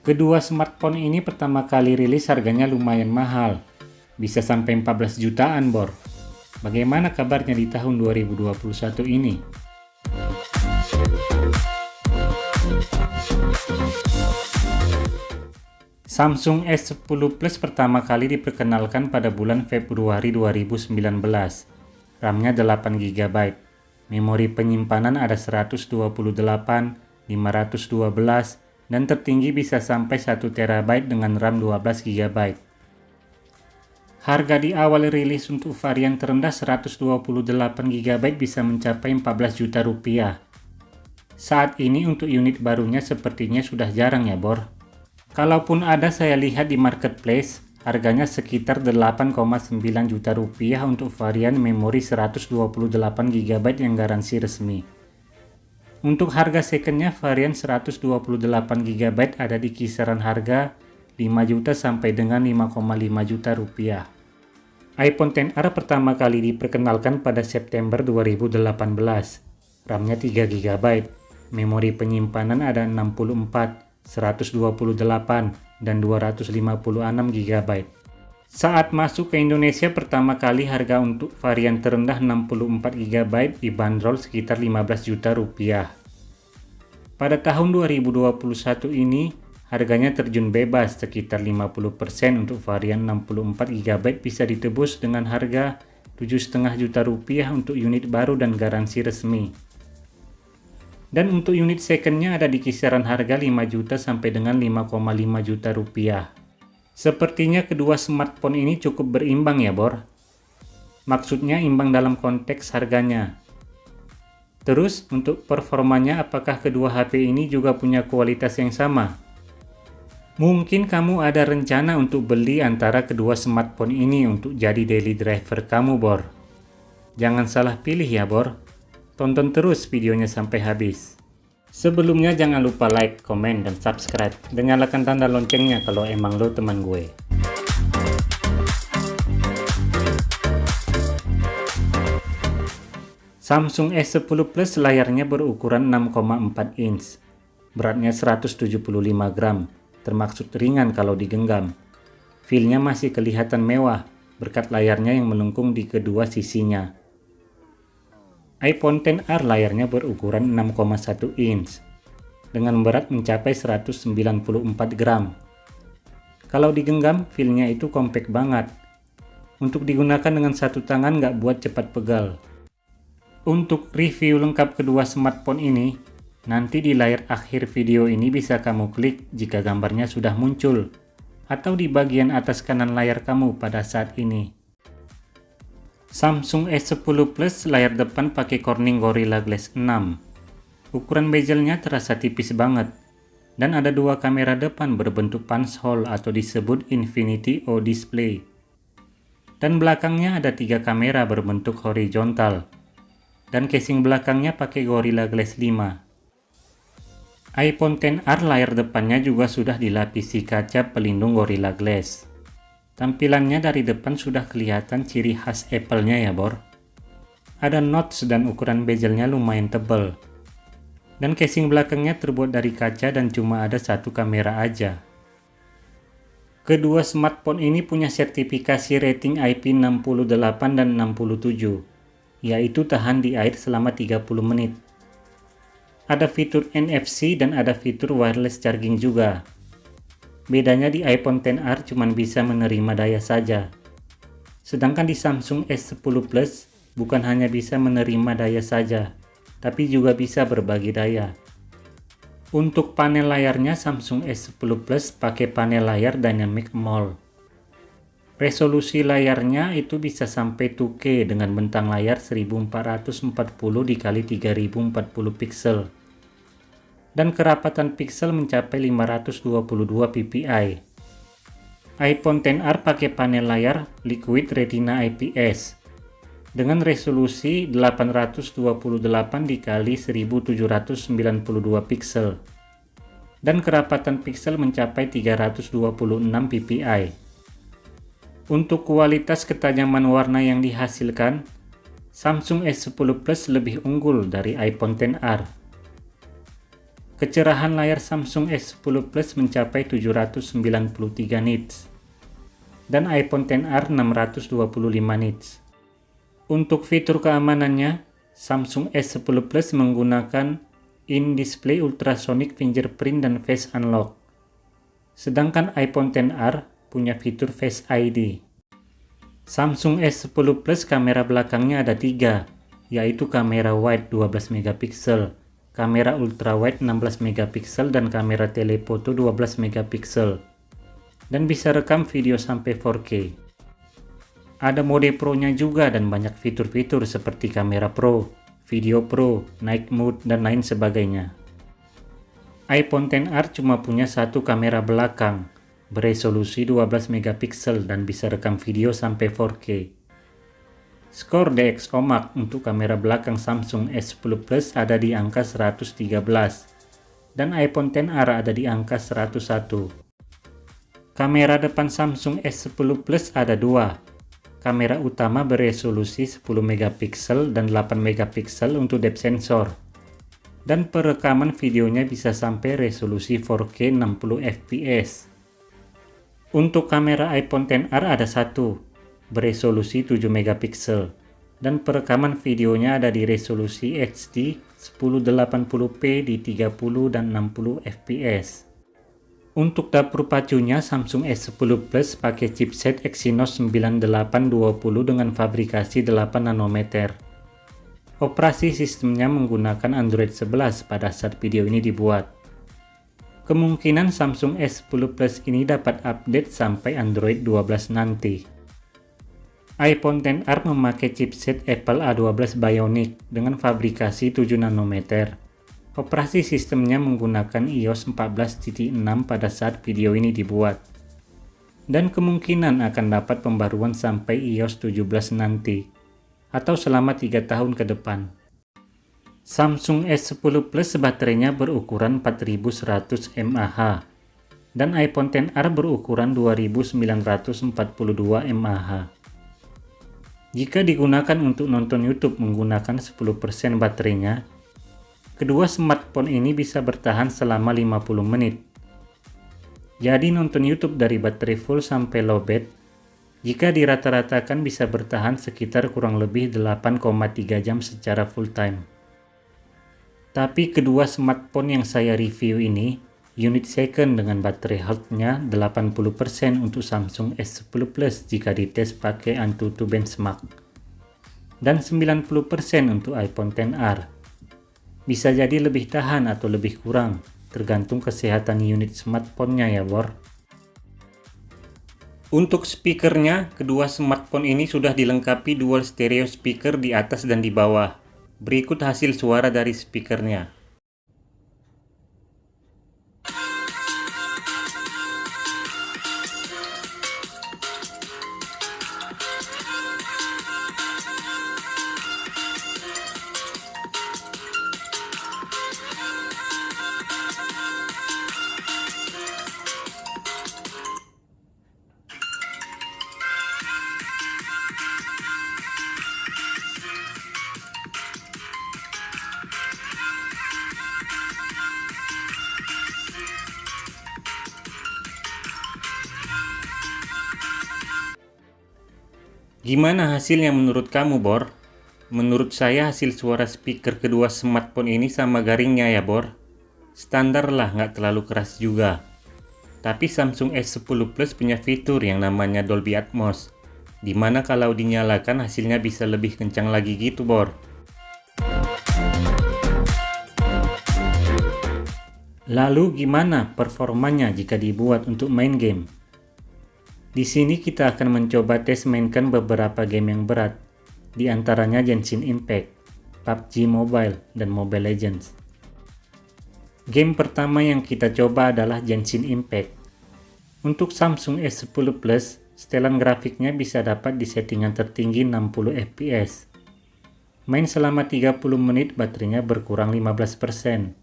Kedua smartphone ini pertama kali rilis harganya lumayan mahal, bisa sampai 14 jutaan bor. Bagaimana kabarnya di tahun 2021 ini? Samsung S10 Plus pertama kali diperkenalkan pada bulan Februari 2019. RAM-nya 8 GB. Memori penyimpanan ada 128, 512, dan tertinggi bisa sampai 1 TB dengan RAM 12 GB. Harga di awal rilis untuk varian terendah 128 GB bisa mencapai 14 juta rupiah. Saat ini untuk unit barunya sepertinya sudah jarang ya bor. Kalaupun ada saya lihat di marketplace, harganya sekitar 8,9 juta rupiah untuk varian memori 128 GB yang garansi resmi. Untuk harga secondnya varian 128 GB ada di kisaran harga 5 juta sampai dengan 5,5 juta rupiah. iPhone XR pertama kali diperkenalkan pada September 2018. RAM-nya 3 GB, memori penyimpanan ada 64, 128, dan 256 GB. Saat masuk ke Indonesia pertama kali harga untuk varian terendah 64 GB dibanderol sekitar 15 juta rupiah. Pada tahun 2021 ini harganya terjun bebas sekitar 50% untuk varian 64 GB bisa ditebus dengan harga 7,5 juta rupiah untuk unit baru dan garansi resmi. Dan untuk unit secondnya ada di kisaran harga 5 juta sampai dengan 5,5 juta rupiah. Sepertinya kedua smartphone ini cukup berimbang ya bor. Maksudnya imbang dalam konteks harganya. Terus untuk performanya apakah kedua HP ini juga punya kualitas yang sama? Mungkin kamu ada rencana untuk beli antara kedua smartphone ini untuk jadi daily driver kamu bor. Jangan salah pilih ya bor. Tonton terus videonya sampai habis. Sebelumnya jangan lupa like, komen, dan subscribe. Dan nyalakan tanda loncengnya kalau emang lo teman gue. Samsung S10 Plus layarnya berukuran 6,4 inch. Beratnya 175 gram, termasuk ringan kalau digenggam. Feel-nya masih kelihatan mewah berkat layarnya yang melengkung di kedua sisinya. iPhone XR layarnya berukuran 6,1 inch dengan berat mencapai 194 gram. Kalau digenggam, feel-nya itu compact banget. Untuk digunakan dengan satu tangan nggak buat cepat pegal. Untuk review lengkap kedua smartphone ini, nanti di layar akhir video ini bisa kamu klik jika gambarnya sudah muncul, atau di bagian atas kanan layar kamu pada saat ini. Samsung S10 Plus layar depan pakai Corning Gorilla Glass 6. Ukuran bezelnya terasa tipis banget. Dan ada dua kamera depan berbentuk punch hole atau disebut Infinity O display. Dan belakangnya ada 3 kamera berbentuk horizontal. Dan casing belakangnya pakai Gorilla Glass 5. iPhone XR layar depannya juga sudah dilapisi kaca pelindung Gorilla Glass. Tampilannya dari depan sudah kelihatan ciri khas Apple-nya ya bor. Ada notch dan ukuran bezelnya lumayan tebal. Dan casing belakangnya terbuat dari kaca dan cuma ada satu kamera aja. Kedua smartphone ini punya sertifikasi rating IP68 dan 67, yaitu tahan di air selama 30 menit. Ada fitur NFC dan ada fitur wireless charging juga. Bedanya di iPhone XR cuma bisa menerima daya saja. Sedangkan di Samsung S10 Plus bukan hanya bisa menerima daya saja, tapi juga bisa berbagi daya. Untuk panel layarnya Samsung S10 Plus pakai panel layar Dynamic AMOLED. Resolusi layarnya itu bisa sampai 2K dengan bentang layar 1440 x 3040 pixel. Dan kerapatan pixel mencapai 522 ppi. iPhone XR pakai panel layar Liquid Retina IPS dengan resolusi 828 x 1792 pixel dan kerapatan pixel mencapai 326 ppi. Untuk kualitas ketajaman warna yang dihasilkan, Samsung S10 Plus lebih unggul dari iPhone XR. Kecerahan layar Samsung S10 Plus mencapai 793 nits dan iPhone XR 625 nits. Untuk fitur keamanannya, Samsung S10 Plus menggunakan in-display ultrasonic fingerprint dan face unlock. Sedangkan iPhone XR punya fitur Face ID. Samsung S10 Plus kamera belakangnya ada 3, yaitu kamera wide 12 megapiksel, kamera ultrawide 16 megapiksel, dan kamera telefoto 12 megapiksel. Dan bisa rekam video sampai 4K. Ada mode Pro-nya juga dan banyak fitur-fitur seperti kamera Pro, video Pro, night mode, dan lain sebagainya. iPhone XR cuma punya satu kamera belakang, beresolusi 12 megapiksel dan bisa rekam video sampai 4K. Skor DxOMark untuk kamera belakang Samsung S10 Plus ada di angka 113 dan iPhone XR ada di angka 101. Kamera depan Samsung S10 Plus ada 2. Kamera utama beresolusi 10 megapiksel dan 8 megapiksel untuk depth sensor. Dan perekaman videonya bisa sampai resolusi 4K 60 fps. Untuk kamera iPhone XR ada 1, beresolusi 7 megapiksel, dan perekaman videonya ada di resolusi HD 1080p di 30 dan 60 fps. Untuk dapur pacunya, Samsung S10 Plus pakai chipset Exynos 9820 dengan fabrikasi 8 nanometer. Operasi sistemnya menggunakan Android 11 pada saat video ini dibuat. Kemungkinan Samsung S10 Plus ini dapat update sampai Android 12 nanti. iPhone XR memakai chipset Apple A12 Bionic dengan fabrikasi 7 nanometer. Operasi sistemnya menggunakan iOS 14.6 pada saat video ini dibuat. Dan kemungkinan akan dapat pembaruan sampai iOS 17 nanti, atau selama 3 tahun ke depan. Samsung S10 Plus baterainya berukuran 4100 mAh, dan iPhone XR berukuran 2942 mAh. Jika digunakan untuk nonton YouTube menggunakan 10% baterainya, kedua smartphone ini bisa bertahan selama 50 menit. Jadi nonton YouTube dari baterai full sampai lowbat, jika dirata-ratakan bisa bertahan sekitar kurang lebih 8,3 jam secara full time. Tapi kedua smartphone yang saya review ini, unit second dengan baterai health-nya 80% untuk Samsung S10 Plus jika dites pakai AnTuTu benchmark, dan 90% untuk iPhone XR. Bisa jadi lebih tahan atau lebih kurang, tergantung kesehatan unit smartphone-nya ya bor. Untuk speakernya, kedua smartphone ini sudah dilengkapi dual stereo speaker di atas dan di bawah. Berikut hasil suara dari speakernya. Gimana hasilnya menurut kamu, Bor? Menurut saya hasil suara speaker kedua smartphone ini sama garingnya ya, Bor. Standar lah, nggak terlalu keras juga. Tapi Samsung S10 Plus punya fitur yang namanya Dolby Atmos, dimana kalau dinyalakan hasilnya bisa lebih kencang lagi gitu, Bor. Lalu gimana performanya jika dibuat untuk main game? Di sini kita akan mencoba tes mainkan beberapa game yang berat, di antaranya Genshin Impact, PUBG Mobile, dan Mobile Legends. Game pertama yang kita coba adalah Genshin Impact. Untuk Samsung S10 Plus, setelan grafiknya bisa dapat di settingan tertinggi 60 fps. Main selama 30 menit baterainya berkurang 15%.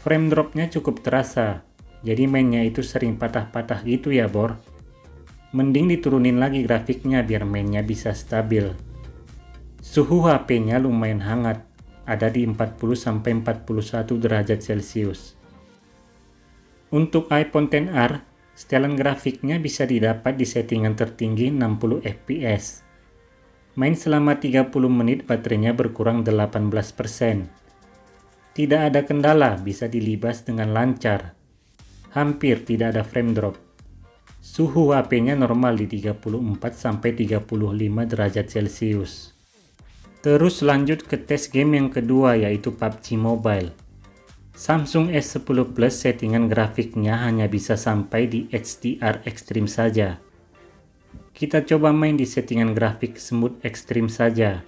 Frame dropnya cukup terasa, jadi mainnya itu sering patah-patah gitu ya, Bor. Mending diturunin lagi grafiknya biar mainnya bisa stabil. Suhu HP-nya lumayan hangat, ada di 40-41 derajat Celcius. Untuk iPhone XR, setelan grafiknya bisa didapat di settingan tertinggi 60 fps. Main selama 30 menit baterainya berkurang 18%. Tidak ada kendala, bisa dilibas dengan lancar. Hampir tidak ada frame drop. Suhu HP-nya normal di 34-35 derajat Celcius. Terus lanjut ke tes game yang kedua, yaitu PUBG Mobile. Samsung S10 Plus settingan grafiknya hanya bisa sampai di HDR Extreme saja. Kita coba main di settingan grafik Smooth Extreme saja.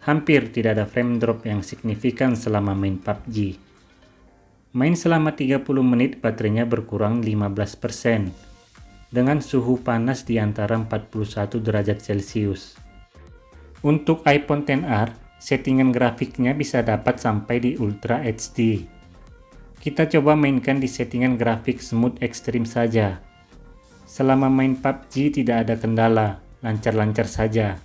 Hampir tidak ada frame drop yang signifikan selama main PUBG. Main selama 30 menit baterainya berkurang 15%, dengan suhu panas di antara 41 derajat Celcius. Untuk iPhone XR, settingan grafiknya bisa dapat sampai di Ultra HD. Kita coba mainkan di settingan grafik Smooth Extreme saja. Selama main PUBG tidak ada kendala, lancar-lancar saja.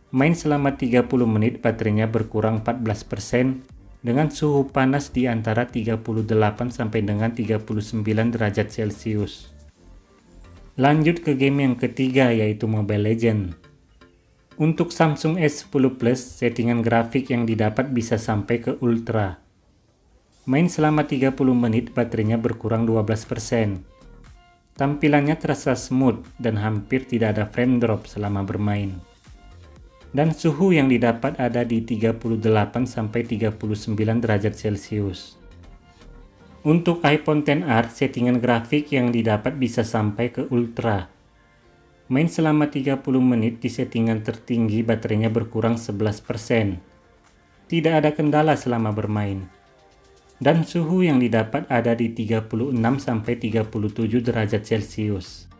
Main selama 30 menit baterainya berkurang 14%, dengan suhu panas di antara 38 sampai dengan 39 derajat Celcius. Lanjut ke game yang ketiga, yaitu Mobile Legends. Untuk Samsung S10 Plus, settingan grafik yang didapat bisa sampai ke Ultra. Main selama 30 menit baterainya berkurang 12%. Tampilannya terasa smooth dan hampir tidak ada frame drop selama bermain. Dan suhu yang didapat ada di 38-39 derajat Celcius. Untuk iPhone XR, settingan grafik yang didapat bisa sampai ke Ultra. Main selama 30 menit di settingan tertinggi baterainya berkurang 11%. Tidak ada kendala selama bermain. Dan suhu yang didapat ada di 36-37 derajat Celcius.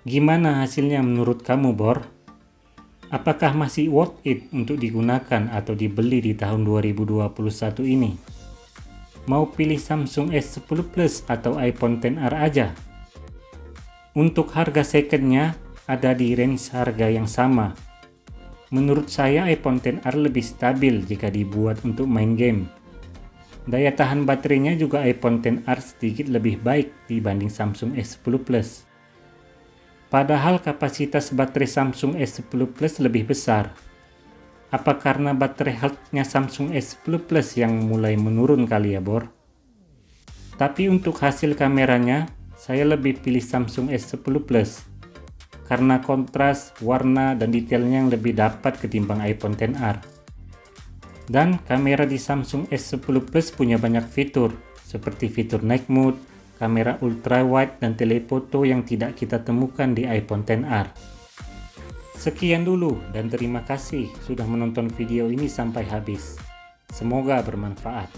Gimana hasilnya menurut kamu, Bor? Apakah masih worth it untuk digunakan atau dibeli di tahun 2021 ini? Mau pilih Samsung S10 Plus atau iPhone XR aja? Untuk harga secondnya ada di range harga yang sama. Menurut saya iPhone XR lebih stabil jika dibuat untuk main game. Daya tahan baterainya juga iPhone XR sedikit lebih baik dibanding Samsung S10 Plus. Padahal kapasitas baterai Samsung S10 Plus lebih besar. Apa karena baterai health-nya Samsung S10 Plus yang mulai menurun kali ya, Bor? Tapi untuk hasil kameranya, saya lebih pilih Samsung S10 Plus. Karena kontras, warna, dan detailnya yang lebih dapat ketimbang iPhone XR. Dan kamera di Samsung S10 Plus punya banyak fitur, seperti fitur night mode, kamera ultra wide, dan telefoto yang tidak kita temukan di iPhone XR. Sekian dulu dan terima kasih sudah menonton video ini sampai habis. Semoga bermanfaat.